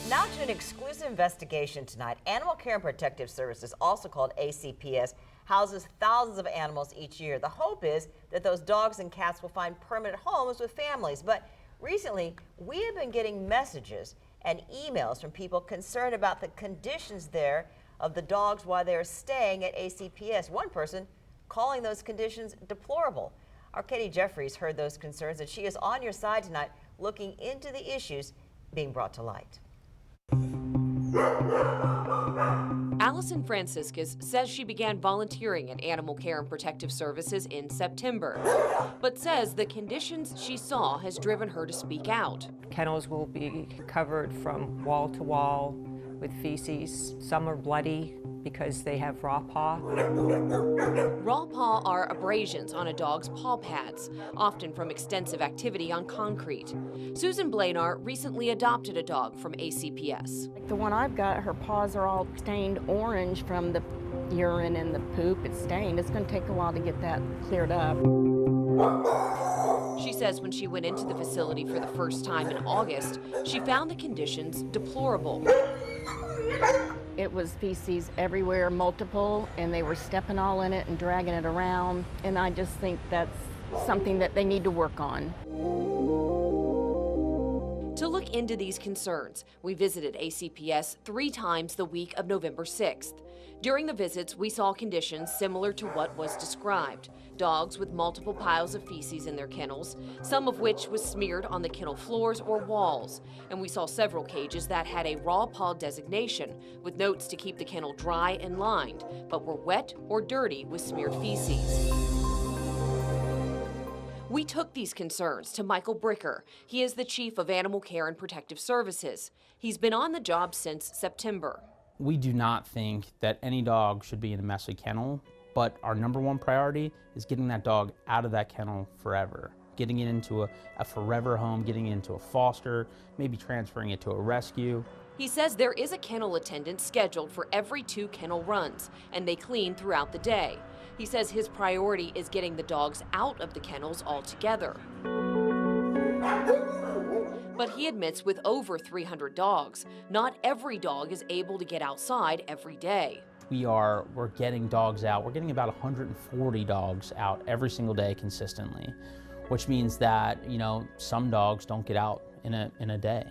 Now to an exclusive investigation tonight. Animal Care and Protective Services, also called ACPS, houses thousands of animals each year. The hope is that those dogs and cats will find permanent homes with families. But recently, we have been getting messages and emails from people concerned about the conditions there of the dogs while they're staying at ACPS. One person calling those conditions deplorable. Our Katie Jeffries heard those concerns, and she is on your side tonight looking into the issues being brought to light. Alison Franciscus says she began volunteering at Animal Care and Protective Services in September, but says the conditions she saw has driven her to speak out. Kennels will be covered from wall to wall with feces. Some are bloody because they have raw paw. Raw paw are abrasions on a dog's paw pads, often from extensive activity on concrete. Susan Blanar recently adopted a dog from ACPS. The one I've got, her paws are all stained orange from the urine and the poop. It's stained. It's going to take a while to get that cleared up. She says when she went into the facility for the first time in August, she found the conditions deplorable. It was feces everywhere, multiple, and they were stepping all in it and dragging it around. And I just think that's something that they need to work on. To look into these concerns, we visited ACPS 3 times the week of November 6th. During the visits, we saw conditions similar to what was described. Dogs with multiple piles of feces in their kennels, some of which was smeared on the kennel floors or walls. And we saw several cages that had a raw paw designation with notes to keep the kennel dry and lined, but were wet or dirty with smeared feces. We took these concerns to Michael Bricker. He is the chief of Animal Care and Protective Services. He's been on the job since September. We do not think that any dog should be in a messy kennel, but our #1 priority is getting that dog out of that kennel forever. Getting it into a forever home, getting it into a foster, maybe transferring it to a rescue. He says there is a kennel attendant scheduled for every 2 kennel runs, and they clean throughout the day. He says his priority is getting the dogs out of the kennels altogether. But he admits with over 300 dogs, not every dog is able to get outside every day. We're getting dogs out. We're getting about 140 dogs out every single day consistently, which means that, some dogs don't get out in a day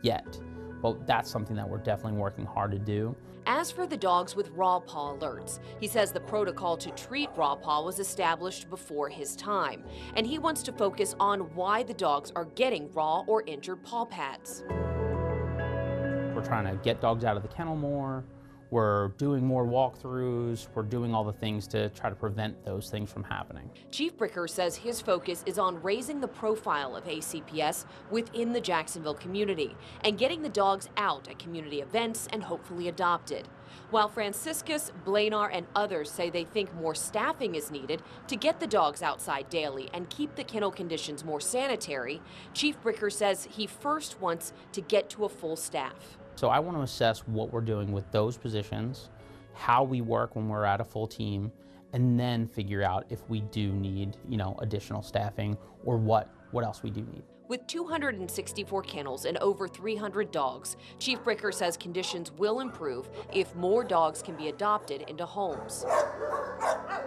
yet. But that's something that we're definitely working hard to do. As for the dogs with raw paw alerts, he says the protocol to treat raw paw was established before his time, and he wants to focus on why the dogs are getting raw or injured paw pads. We're trying to get dogs out of the kennel more. We're doing more walkthroughs. We're doing all the things to try to prevent those things from happening. Chief Bricker says his focus is on raising the profile of ACPS within the Jacksonville community and getting the dogs out at community events and hopefully adopted. While Franciscus, Blanar, and others say they think more staffing is needed to get the dogs outside daily and keep the kennel conditions more sanitary, Chief Bricker says he first wants to get to a full staff. So I want to assess what we're doing with those positions, how we work when we're at a full team, and then figure out if we do need, additional staffing or what else we do need. With 264 kennels and over 300 dogs, Chief Bricker says conditions will improve if more dogs can be adopted into homes.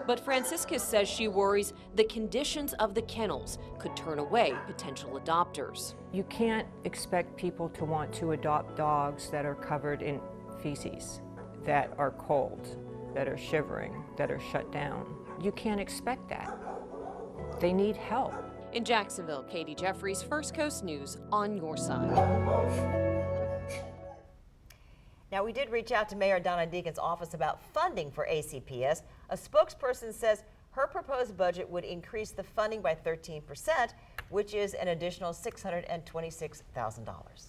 But Franciscus says she worries the conditions of the kennels could turn away potential adopters. You can't expect people to want to adopt dogs that are covered in feces, that are cold, that are shivering, that are shut down. You can't expect that. They need help. In Jacksonville, Katie Jeffries, First Coast News, on your side. Now, we did reach out to Mayor Donna Deacon's office about funding for ACPS. A spokesperson says her proposed budget would increase the funding by 13%, which is an additional $626,000.